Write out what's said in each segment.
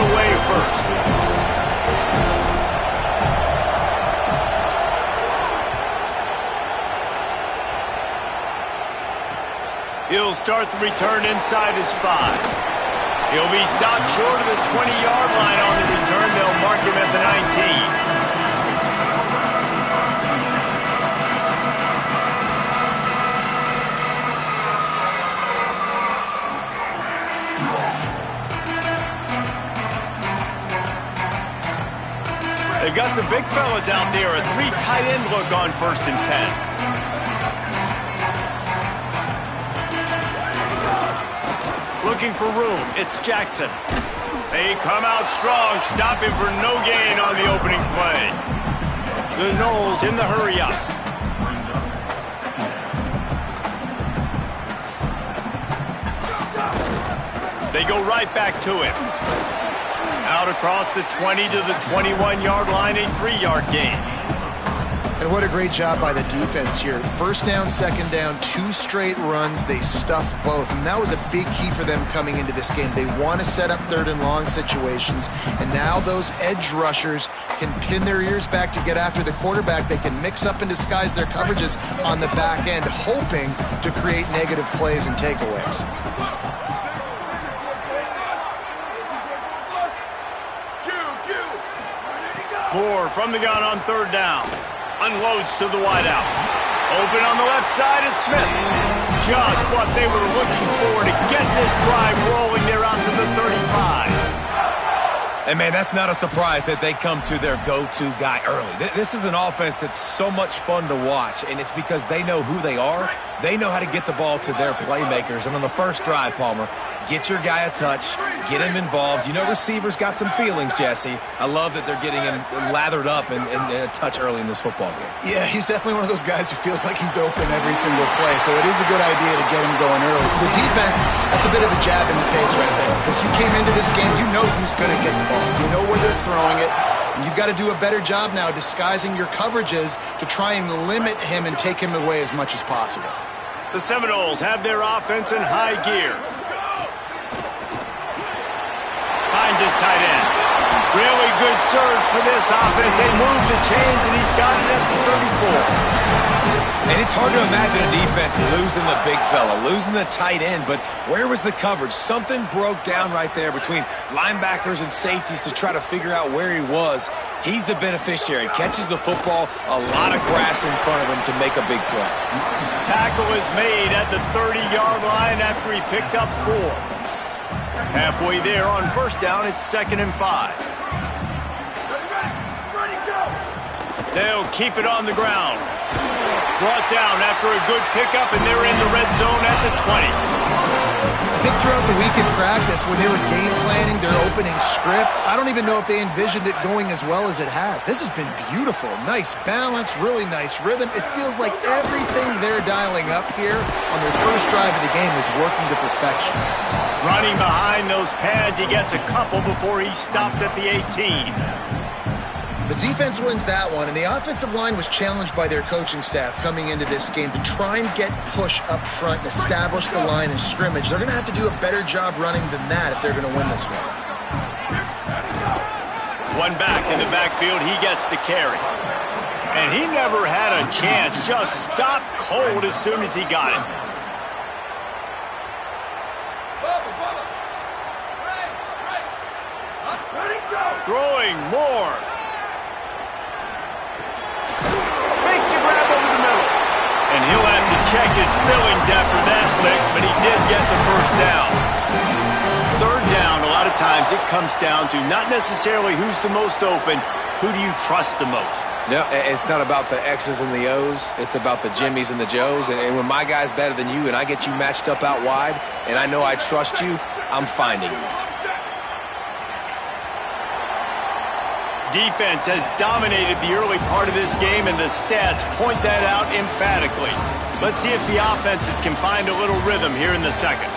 away first. He'll start the return inside his 5. He'll be stopped short of the 20-yard line on the return. They'll mark him at the 19. They've got the big fellas out there. A 3 tight end look on 1st and 10. Looking for room. It's Jackson. They come out strong, stopping for no gain on the opening play. The Noles in the hurry-up. They go right back to him. Out across the 20 to the 21-yard line, a 3-yard gain. And what a great job by the defense here. 1st down, 2nd down, 2 straight runs. They stuffed both, and that was a big key for them coming into this game. They want to set up 3rd and long situations, and now those edge rushers can pin their ears back to get after the quarterback. They can mix up and disguise their coverages on the back end, hoping to create negative plays and takeaways. Moore from the gun on 3rd down. Unloads to the wideout. Open on the left side is Smith. Just what they were looking for to get this drive rolling. They're out to the 35. And, man, that's not a surprise that they come to their go-to guy early. This is an offense that's so much fun to watch, and it's because they know who they are. They know how to get the ball to their playmakers. And on the first drive, Palmer, get your guy a touch, get him involved. You know receivers got some feelings, Jesse. I love that they're getting him lathered up and a touch early in this football game. Yeah, he's definitely one of those guys who feels like he's open every single play, so it is a good idea to get him going early. For the defense, that's a bit of a jab in the face right there, because you came into this game, you know who's going to get the ball. You know where they're throwing it. And you've got to do a better job now disguising your coverages to try and limit him and take him away as much as possible. The Seminoles have their offense in high gear. Finds his tight end. Really good surge for this offense. They move the chains, and he's got it at the 34. And it's hard to imagine a defense losing the big fella, losing the tight end, but where was the coverage? Something broke down right there between linebackers and safeties to try to figure out where he was. He's the beneficiary. Catches the football, a lot of grass in front of him to make a big play. Tackle is made at the 30-yard line after he picked up 4. Halfway there on 1st down, it's 2nd and 5. They'll keep it on the ground. Brought down after a good pickup, and they're in the red zone at the 20. I think throughout the week in practice, when they were game planning their opening script, I don't even know if they envisioned it going as well as it has. This has been beautiful. Nice balance, really nice rhythm. It feels like everything they're dialing up here on their first drive of the game is working to perfection. Running behind those pads, he gets a couple before he's stopped at the 18. The defense wins that one, and the offensive line was challenged by their coaching staff coming into this game to try and get push up front and establish the line of scrimmage. They're going to have to do a better job running than that if they're going to win this one. One back in the backfield, he gets the carry. And he never had a chance, just stopped cold as soon as he got it. Throwing more. Makes a grab over the middle. And he'll have to check his feelings after that lick, but he did get the 1st down. 3rd down, a lot of times it comes down to not necessarily who's the most open, who do you trust the most? No, it's not about the X's and the O's. It's about the Jimmies and the Joes. And when my guy's better than you and I get you matched up out wide and I know I trust you, I'm finding you. Defense has dominated the early part of this game, and the stats point that out emphatically. Let's see if the offenses can find a little rhythm here in the second.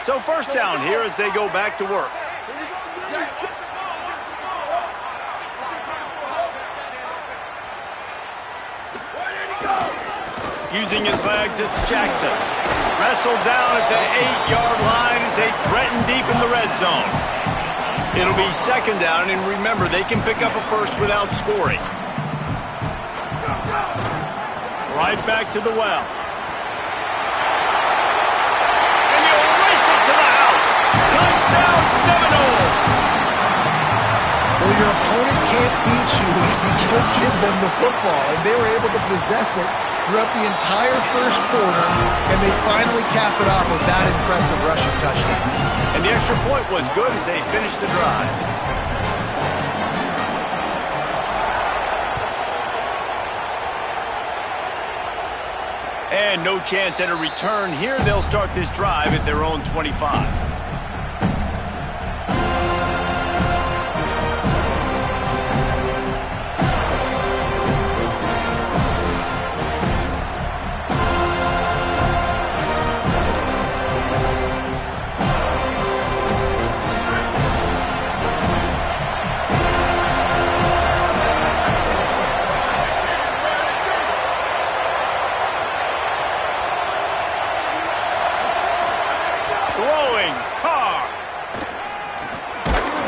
So 1st down here as they go back to work. Using his legs, it's Jackson. Wrestled down at the 8-yard line as they threaten deep in the red zone. It'll be second down, and remember, they can pick up a first without scoring. Right back to the well. And he'll race it to the house. Touchdown, Seminoles. Well, your opponent can't beat you if you don't give them the football, and they were able to possess it throughout the entire first quarter, and they finally cap it off with that impressive rushing touchdown. And the extra point was good as they finished the drive. And no chance at a return here. They'll start this drive at their own 25.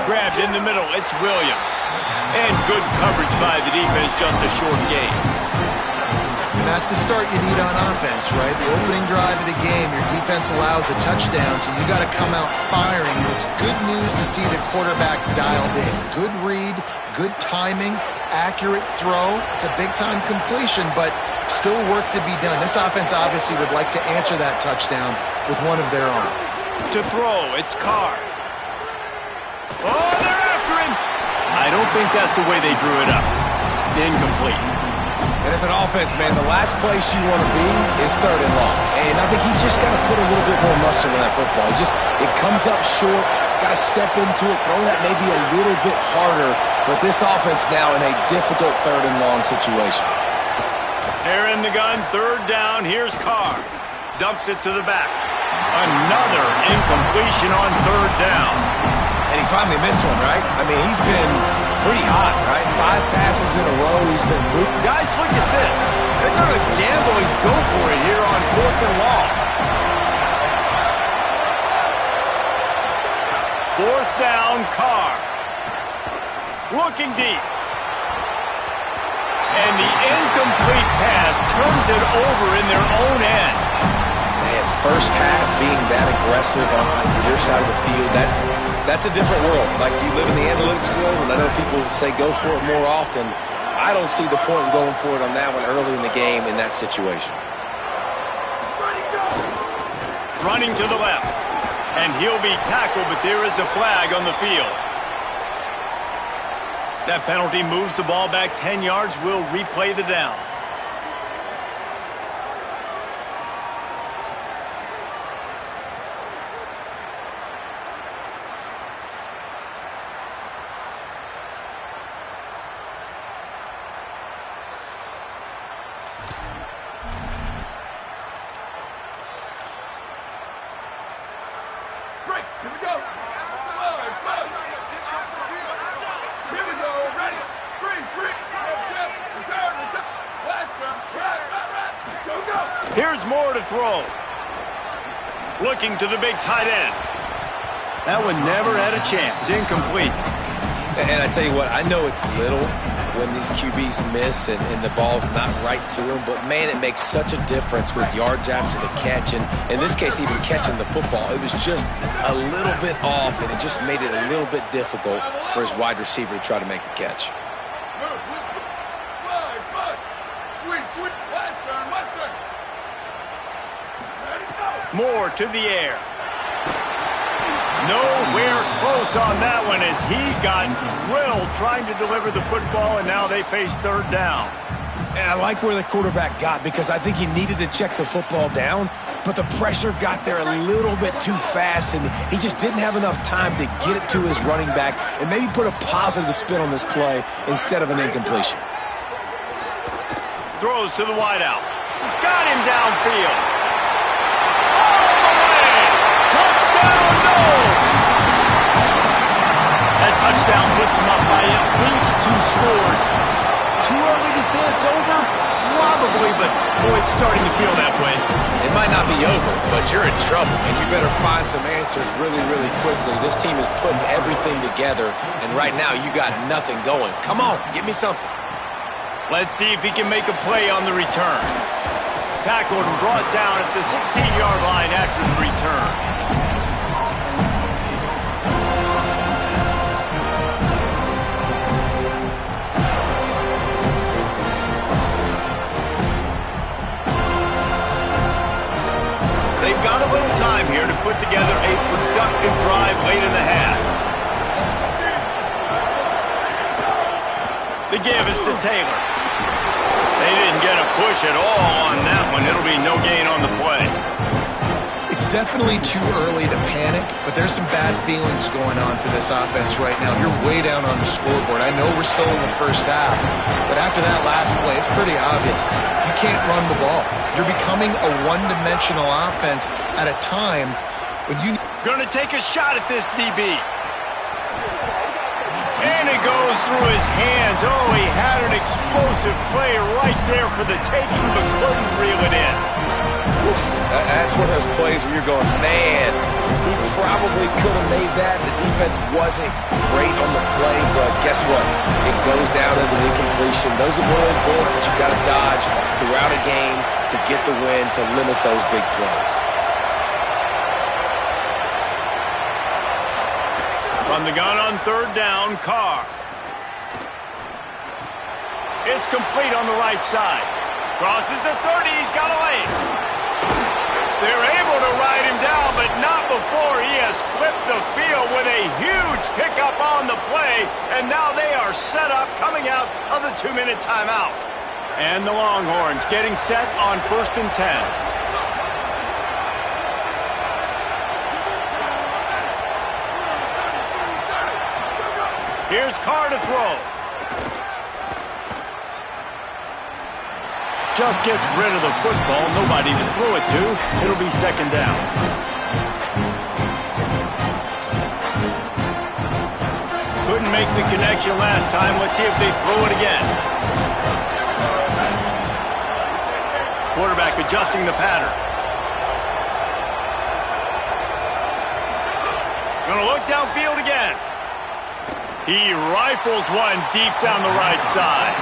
Grabbed in the middle, it's Williams. And good coverage by the defense, just a short gain. And that's the start you need on offense, right? The opening drive of the game, your defense allows a touchdown, so you got to come out firing. And it's good news to see the quarterback dialed in. Good read, good timing, accurate throw. It's a big-time completion, but still work to be done. This offense obviously would like to answer that touchdown with one of their own. To throw, it's Carr. Oh, they're after him! I don't think that's the way they drew it up. Incomplete. And as an offense, man, the last place you want to be is 3rd and long. And I think he's just got to put a little bit more muscle in that football. It comes up short, got to step into it, throw that maybe a little bit harder. But this offense now in a difficult 3rd and long situation. They're in the gun, 3rd down, here's Carr. Dumps it to the back. Another incompletion on 3rd down. And he finally missed one, right? I mean, he's been pretty hot, right? 5 passes in a row. He's been moving. Guys, look at this. They're going to gamble and go for it here on 4th and long. 4th down, Carr. Looking deep. And the incomplete pass turns it over in their own end. Man, first half being that aggressive on your side of the field, that's a different world. Like, you live in the analytics world, and I know people say go for it more often. I don't see the point in going for it on that one early in the game in that situation. Running to the left, and he'll be tackled, but there is a flag on the field. That penalty moves the ball back 10 yards. We'll replay the down. Here we go. Slide. Here we go. Ready. Freeze. Return. Last right. Go. Here's Moore to throw. Looking to the big tight end. That one never had a chance. Incomplete. And I tell you what, I know it's little when these QBs miss and the ball's not right to them, but man, it makes such a difference with yards after the catch, and in this case, even catching the football. It was just a little bit off, and it just made it a little bit difficult for his wide receiver to try to make the catch. Slide. Sweep. Western. Ready, go. Moore to the air. Nowhere close on that one as he got drilled trying to deliver the football, and now they face 3rd down. And I like where the quarterback got, because I think he needed to check the football down, but the pressure got there a little bit too fast, and he just didn't have enough time to get it to his running back and maybe put a positive spin on this play instead of an incompletion. Throws to the wideout. Got him downfield. All the way. Touchdown, no! That touchdown puts them up by at least 2 scores. Too early to they say it's over? Probably, but boy, it's starting to feel that way. It might not be over, but you're in trouble, and you better find some answers really, really quickly. This team is putting everything together, and right now you got nothing going. Come on, give me something. Let's see if he can make a play on the return. Tackled and brought down at the 16-yard line after the return. They've got a little time here to put together a productive drive late in the half. The give is to Taylor. They didn't get a push at all on that one. It'll be no gain on the play. It's definitely too early to panic, but there's some bad feelings going on for this offense right now. You're way down on the scoreboard. I know we're still in the first half, but after that last play, it's pretty obvious. You can't run the ball. You're becoming a one-dimensional offense at a time when you... Gonna take a shot at this DB. And it goes through his hands. Oh, he had an explosive play right there for the taking, but couldn't reel it in. Oof, that's one of those plays where you're going, man, he probably could have made that. The defense wasn't great on the play, but guess what? It goes down as an incompletion. Those are one of those bullets that you got to dodge throughout a game to get the win, to limit those big plays. From the gun on third down, Carr. It's complete on the right side. Crosses the 30, he's got a lane. They're able to ride him down, but not before he has flipped the field with a huge pickup on the play, and now they are set up coming out of the 2-minute timeout. And the Longhorns getting set on 1st and 10. Here's Carr to throw. Just gets rid of the football. Nobody to throw it to. It'll be 2nd down. Couldn't make the connection last time. Let's see if they throw it again. Quarterback adjusting the pattern. Gonna look downfield again. He rifles one deep down the right side.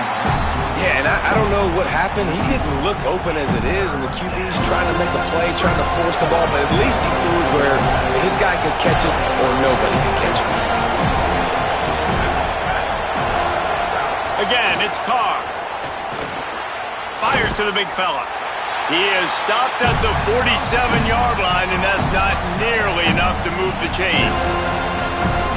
Yeah, and I don't know what happened. He didn't look open as it is, and the QB's trying to make a play, trying to force the ball, but at least he threw it where his guy could catch it or nobody could catch it. Again, it's Carr. Fires to the big fella. He is stopped at the 47-yard line, and that's not nearly enough to move the chains.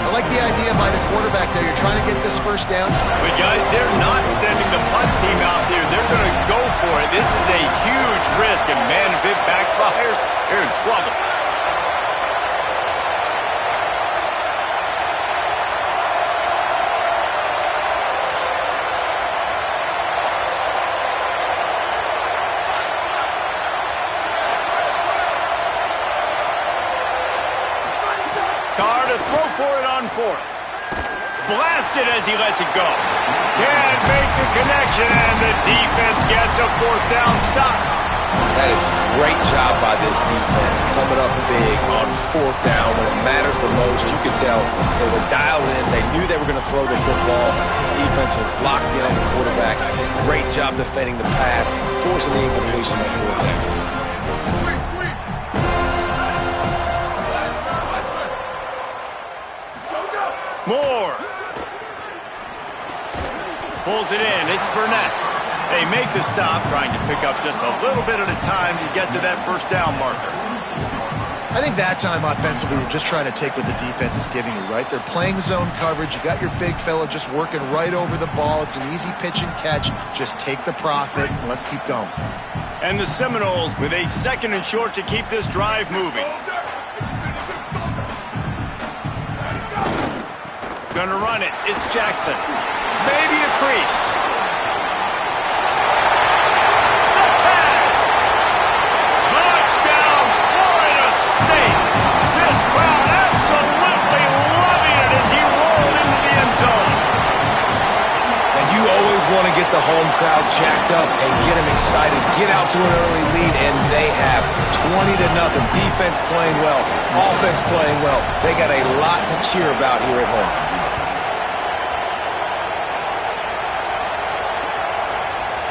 I like the idea by the quarterback there. You're trying to get this first down. But guys, they're not sending the punt team out there. They're going to go for it. This is a huge risk, and man, if it backfires, they're in trouble. Carr to throw for it on 4th. Blasted as he lets it go. Can't make the connection, and the defense gets a 4th down stop. That is a great job by this defense, coming up big on 4th down when it matters the most. You could tell they were dialed in. They knew they were going to throw the football. The defense was locked in on the quarterback. Great job defending the pass, forcing the incompletion on 4th down. Moore. Pulls it in. It's Burnett. They make the stop, trying to pick up just a little bit at a time to get to that 1st down marker. I think that time offensively, we're just trying to take what the defense is giving you, right? They're playing zone coverage. You got your big fella just working right over the ball. It's an easy pitch and catch. Just take the profit, and let's keep going. And the Seminoles with a 2nd and short to keep this drive moving. Gonna run it. It's Jackson. Maybe a crease. The tag. Touchdown, Florida State. This crowd absolutely loving it as he rolled into the end zone. And you always want to get the home crowd jacked up and get them excited, get out to an early lead, and they have 20-0. Defense playing well, offense playing well. They got a lot to cheer about here at home.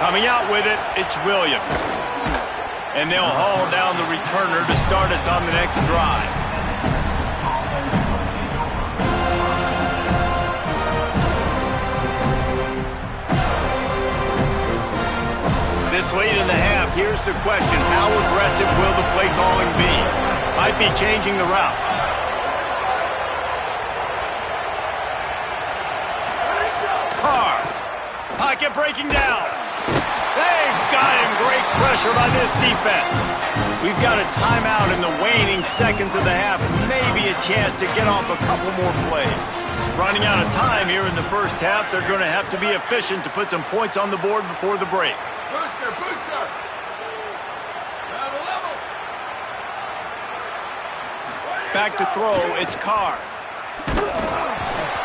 Coming out with it, it's Williams. And they'll haul down the returner to start us on the next drive. This late in the half, here's the question. How aggressive will the play calling be? Might be changing the route. Carr. Pocket breaking down. They've got him. Great pressure by this defense. We've got a timeout in the waning seconds of the half. Maybe a chance to get off a couple more plays. Running out of time here in the first half. They're going to have to be efficient to put some points on the board before the break. Booster, booster. Level, level. Back to throw, it's Carr.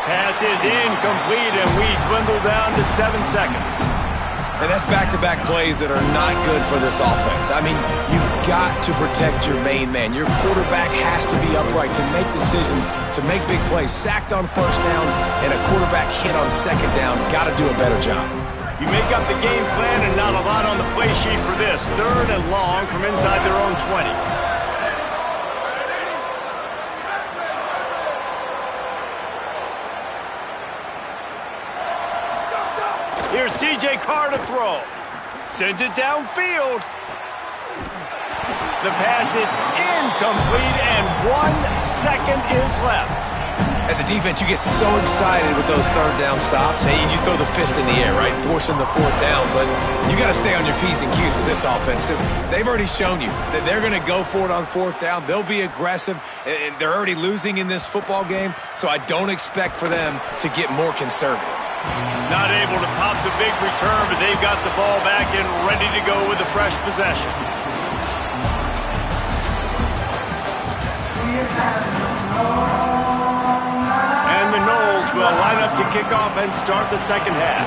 Pass is incomplete, and we dwindle down to 7 seconds. And that's back-to-back plays that are not good for this offense. I mean, you've got to protect your main man. Your quarterback has to be upright to make decisions, to make big plays. Sacked on first down and a quarterback hit on second down. Got to do a better job. You make up the game plan and not a lot on the play sheet for this. 3rd and long from inside their own 20. Here's C.J. Carr to throw. Sends it downfield. The pass is incomplete, and 1 second is left. As a defense, you get so excited with those third down stops. Hey, you throw the fist in the air, right? Forcing the 4th down. But you got to stay on your P's and Q's with this offense because they've already shown you that they're going to go for it on 4th down. They'll be aggressive. And they're already losing in this football game, so I don't expect for them to get more conservative. Not able to pop the big return, but they've got the ball back and ready to go with a fresh possession. And the Noles will line up to kick off and start the second half.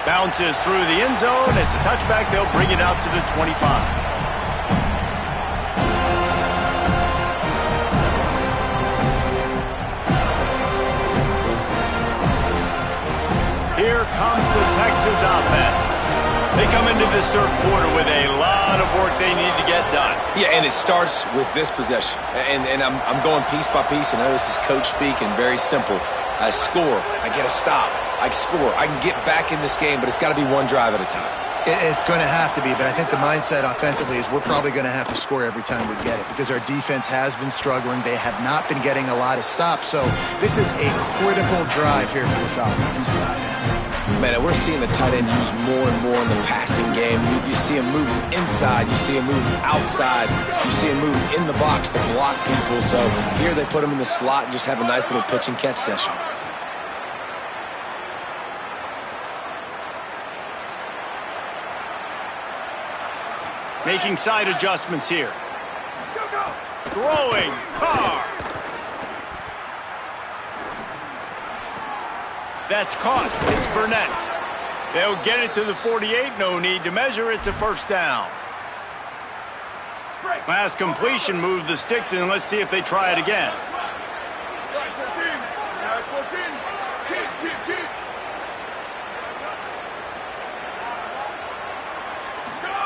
Bounces through the end zone. It's a touchback. They'll bring it out to the 25. Here comes the Texas offense. They come into this third quarter with a lot of work they need to get done. Yeah, and it starts with this possession. And I'm going piece by piece. I know this is coach speak and very simple. I score. I get a stop. I score. I can get back in this game, but it's got to be one drive at a time. It's going to have to be, but I think the mindset offensively is we're probably going to have to score every time we get it because our defense has been struggling. They have not been getting a lot of stops, so this is a critical drive here for this offense. Man, and we're seeing the tight end used more and more in the passing game. You see him moving inside. You see him moving outside. You see him moving in the box to block people. So here they put him in the slot and just have a nice little pitch and catch session. Making side adjustments here. Throwing, Carr. That's caught. It's Burnett. They'll get it to the 48. No need to measure. It's a first down. Last completion, move the sticks, and let's see if they try it again. Right, 14. Now 14. Keep.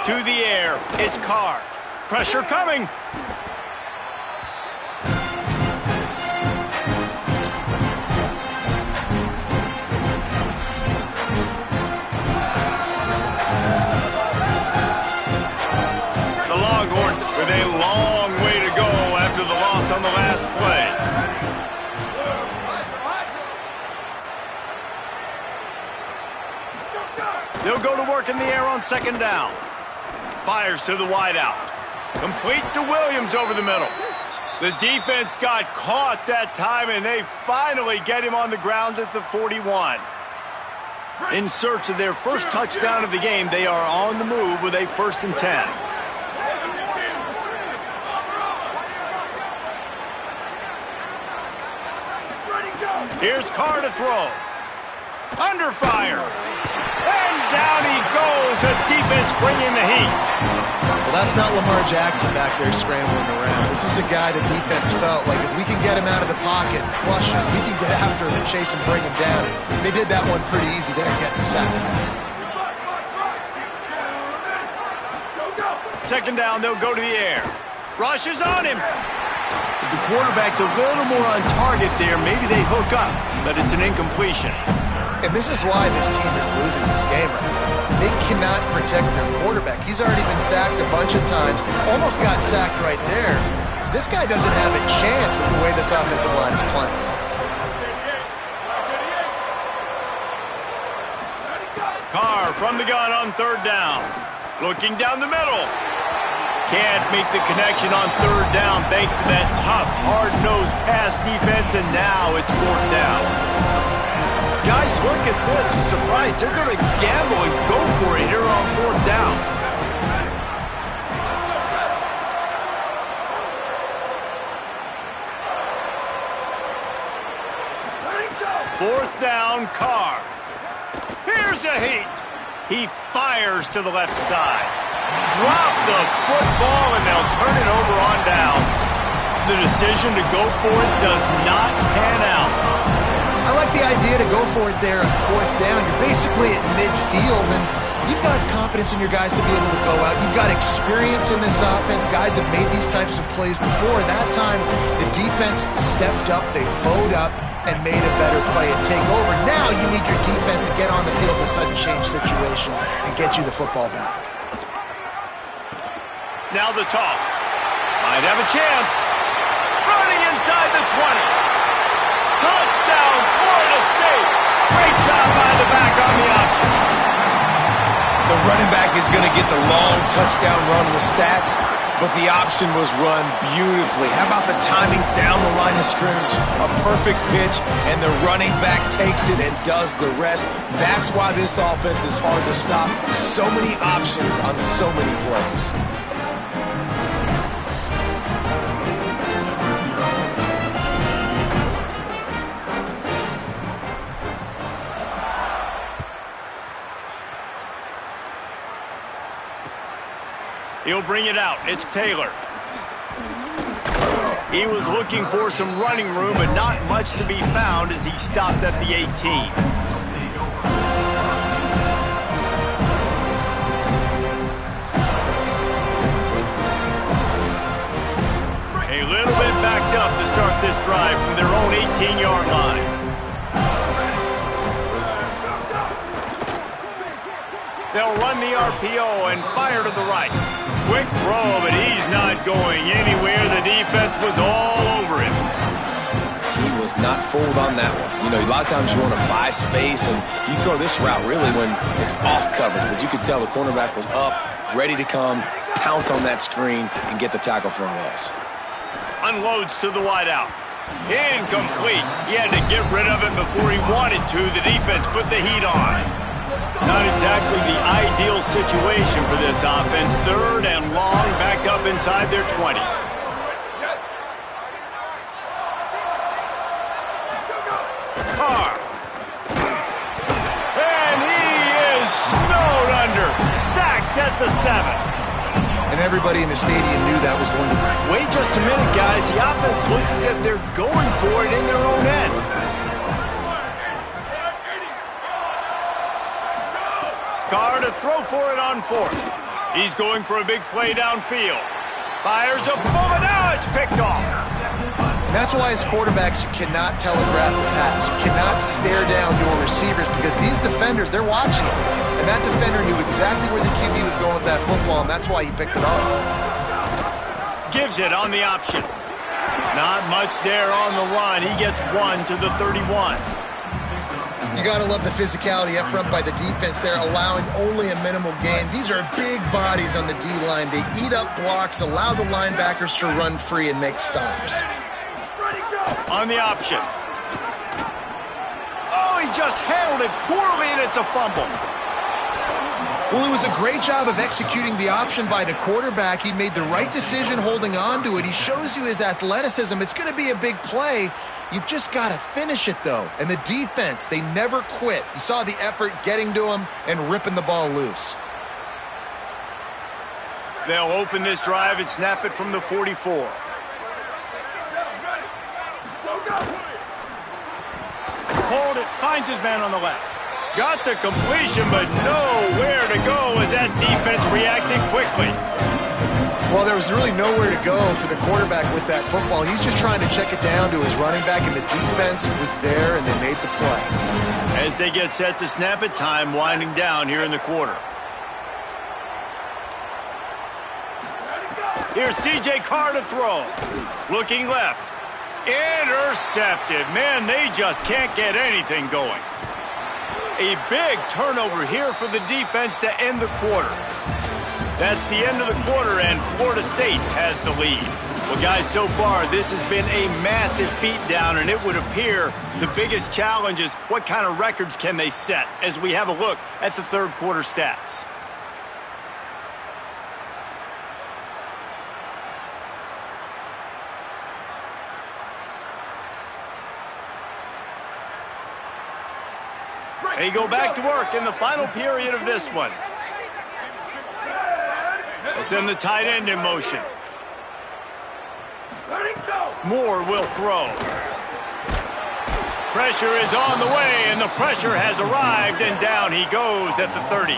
To the air. It's Carr. Pressure coming. The Longhorns with a long way to go after the loss on the last play. They'll go to work in the air on second down. Fires to the wideout. Complete to Williams over the middle. The defense got caught that time, and they finally get him on the ground at the 41. In search of their first touchdown of the game, they are on the move with a 1st and 10. Here's Carr to throw. Under fire. And down he goes. The defense bringing the heat. Well, that's not Lamar Jackson back there scrambling around. This is a guy the defense felt like if we can get him out of the pocket and flush him, we can get after him and chase him, bring him down. They did that one pretty easy there, getting sacked. Second down, they'll go to the air. Rush is on him. If the quarterback's a little more on target there, maybe they hook up, but it's an incompletion. And this is why this team is losing this game right now. They cannot protect their quarterback. He's already been sacked a bunch of times, almost got sacked right there. This guy doesn't have a chance with the way this offensive line is playing. Carr from the gun on third down. Looking down the middle. Can't make the connection on third down thanks to that tough, hard-nosed pass defense, and now it's fourth down. Guys, look at this. I'm surprised they're going to gamble and go for it here on fourth down. Fourth down, Carr. Here's a heat. He fires to the left side. Drop the football, and they'll turn it over on downs. The decision to go for it does not pan out. I like the idea to go for it there on fourth down. You're basically at midfield, and you've got confidence in your guys to be able to go out. You've got experience in this offense. Guys have made these types of plays before. That time, the defense stepped up. They bowed up and made a better play and take over. Now you need your defense to get on the field in a sudden change situation and get you the football back. Now the toss. Might have a chance. Running inside the 20. Touchdown, Florida State. Great job by the back on the option. The running back is going to get the long touchdown run in the stats, but the option was run beautifully. How about the timing down the line of scrimmage? A perfect pitch, and the running back takes it and does the rest. That's why this offense is hard to stop. So many options on so many plays. He'll bring it out. It's Taylor. He was looking for some running room, but not much to be found as he stopped at the 18. A little bit backed up to start this drive from their own 18-yard line. They'll run the RPO and fire to the right. Quick throw, but he's not going anywhere. The defense was all over him. He was not fooled on that one. You know, a lot of times you want to buy space, and you throw this route really when it's off coverage. But you could tell the cornerback was up, ready to come, pounce on that screen, and get the tackle for a loss. Unloads to the wideout. Incomplete. He had to get rid of it before he wanted to. The defense put the heat on. Not exactly the ideal situation for this offense. Third and long, back up inside their 20. Carr. And he is snowed under. Sacked at the 7. And everybody in the stadium knew that was going to happen. Wait just a minute, guys. The offense looks as if they're going for it in their own end. Carr to throw for it on fourth. He's going for a big play downfield. Fires a bullet. Now it's picked off. And that's why as quarterbacks, you cannot telegraph the pass. You cannot stare down your receivers because these defenders, they're watching it. And that defender knew exactly where the QB was going with that football, and that's why he picked it off. Gives it on the option. Not much there on the run. He gets one to the 31. You got to love the physicality up front by the defense there, allowing only a minimal gain. These are big bodies on the D-line. They eat up blocks, allow the linebackers to run free and make stops. On the option. Oh, he just handled it poorly, and it's a fumble. Well, it was a great job of executing the option by the quarterback. He made the right decision holding on to it. He shows you his athleticism. It's going to be a big play. You've just got to finish it, though. And the defense, they never quit. You saw the effort getting to him and ripping the ball loose. They'll open this drive and snap it from the 44. Hold it, finds his man on the left. Got the completion, but nowhere to go as that defense reacted quickly. Well, there was really nowhere to go for the quarterback with that football. He's just trying to check it down to his running back, and the defense was there, and they made the play. As they get set to snap it, time winding down here in the quarter. Here's C.J. Carr to throw. Looking left. Intercepted. Man, they just can't get anything going. A big turnover here for the defense to end the quarter. That's the end of the quarter, and Florida State has the lead. Well, guys, so far, this has been a massive beatdown, and it would appear the biggest challenge is what kind of records can they set as we have a look at the third quarter stats. They go back to work in the final period of this one. They'll send the tight end in motion. Moore will throw. Pressure is on the way, and the pressure has arrived, and down he goes at the 30.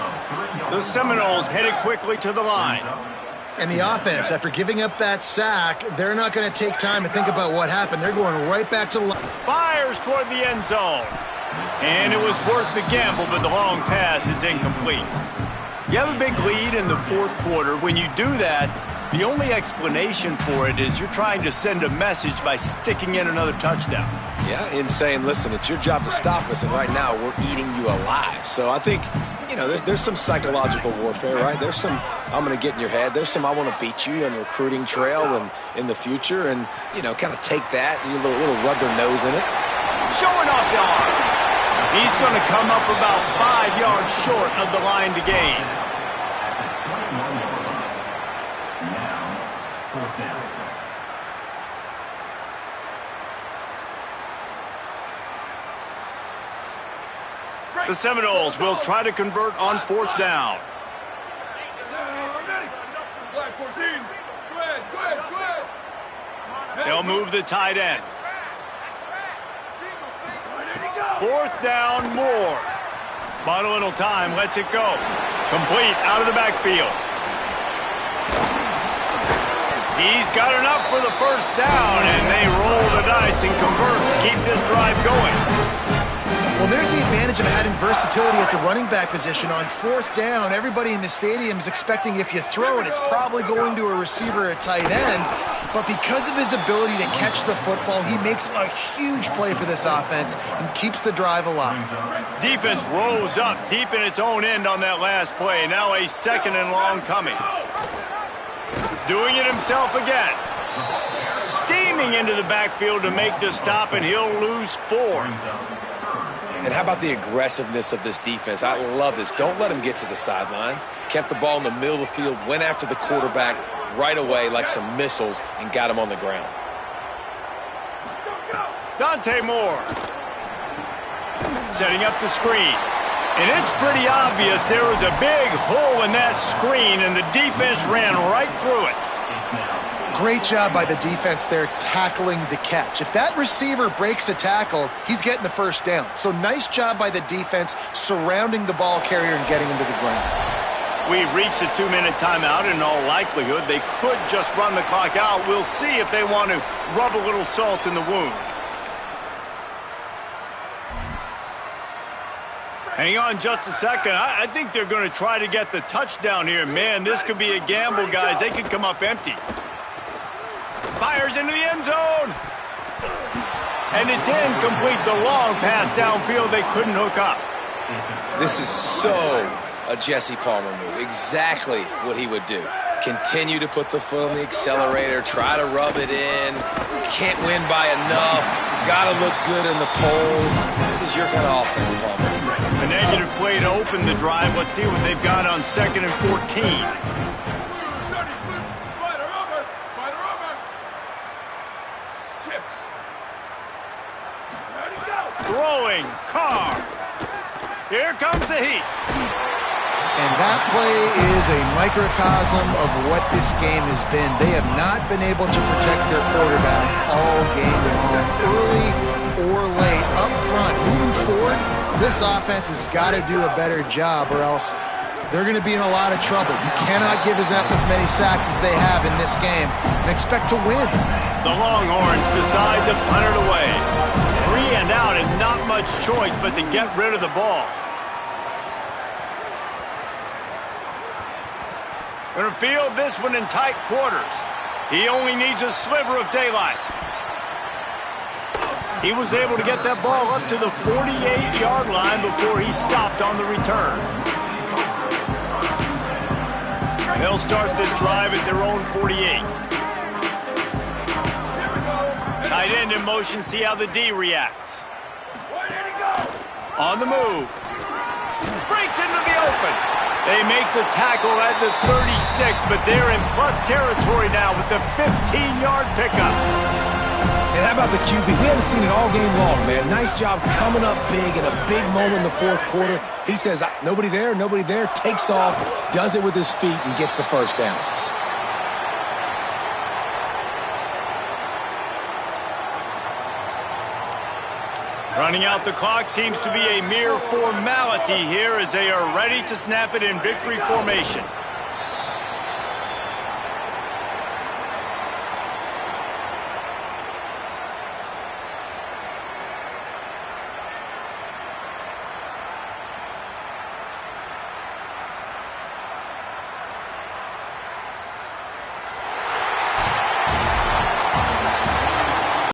The Seminoles headed quickly to the line. And the offense, after giving up that sack, they're not going to take time to think about what happened. They're going right back to the line. Fires toward the end zone. And it was worth the gamble, but the long pass is incomplete. You have a big lead in the fourth quarter. When you do that, the only explanation for it is you're trying to send a message by sticking in another touchdown. Yeah, in saying, listen, it's your job to stop us, and right now we're eating you alive. So I think, you know, there's some psychological warfare, right? There's some, I'm going to get in your head. There's some, I want to beat you on recruiting trail and in the future, and, you know, kind of take that, and a little rub their nose in it. Showing off the arm. He's going to come up about 5 yards short of the line to gain. The Seminoles will try to convert on fourth down. They'll move the tight end. Fourth down, Moore. Bottle little time, lets it go. Complete out of the backfield. He's got enough for the first down, and they roll the dice and convert to keep this drive going. Well, there's the advantage of having versatility at the running back position. On fourth down, everybody in the stadium is expecting if you throw it, it's probably going to a receiver or tight end. But because of his ability to catch the football, he makes a huge play for this offense and keeps the drive alive. Defense rose up deep in its own end on that last play. Now a second and long coming. Doing it himself again. Steaming into the backfield to make the stop, and he'll lose 4. And how about the aggressiveness of this defense? I love this. Don't let him get to the sideline. Kept the ball in the middle of the field, went after the quarterback right away like some missiles, and got him on the ground. Dante Moore. Setting up the screen. And it's pretty obvious there was a big hole in that screen, and the defense ran right through it. Great job by the defense there tackling the catch. If that receiver breaks a tackle, he's getting the first down. So nice job by the defense surrounding the ball carrier and getting him to the ground. We've reached a 2-minute timeout. In all likelihood, they could just run the clock out. We'll see if they want to rub a little salt in the wound. Hang on just a second. I think they're going to try to get the touchdown here. Man, this could be a gamble, guys. They could come up empty. Fires into the end zone. And it's incomplete. The long pass downfield, they couldn't hook up. This is so a Jesse Palmer move. Exactly what he would do. Continue to put the foot on the accelerator, try to rub it in. Can't win by enough. Got to look good in the polls. This is your kind of offense, Palmer. A negative play to open the drive. Let's see what they've got on 2nd and 14. Spider over. Spider over. Shift. Ready, go. Throwing. Carr. Here comes the heat. And that play is a microcosm of what this game has been. They have not been able to protect their quarterback all game long, early or late, up front. Moving forward, this offense has got to do a better job or else they're going to be in a lot of trouble. You cannot give as many sacks as they have in this game and expect to win. The Longhorns decide to punt it away. 3 and out and not much choice but to get rid of the ball. Going to field this one in tight quarters. He only needs a sliver of daylight. He was able to get that ball up to the 48-yard line before he stopped on the return. They'll start this drive at their own 48. Tight end in motion, see how the D reacts. Where did he go? On the move. Breaks into the open. They make the tackle at the 36, but they're in plus territory now with the 15-yard pickup. And how about the QB? We haven't seen it all game long, man. Nice job coming up big in a big moment in the fourth quarter. He says, nobody there, takes off, does it with his feet, and gets the first down. Running out the clock seems to be a mere formality here as they are ready to snap it in victory formation.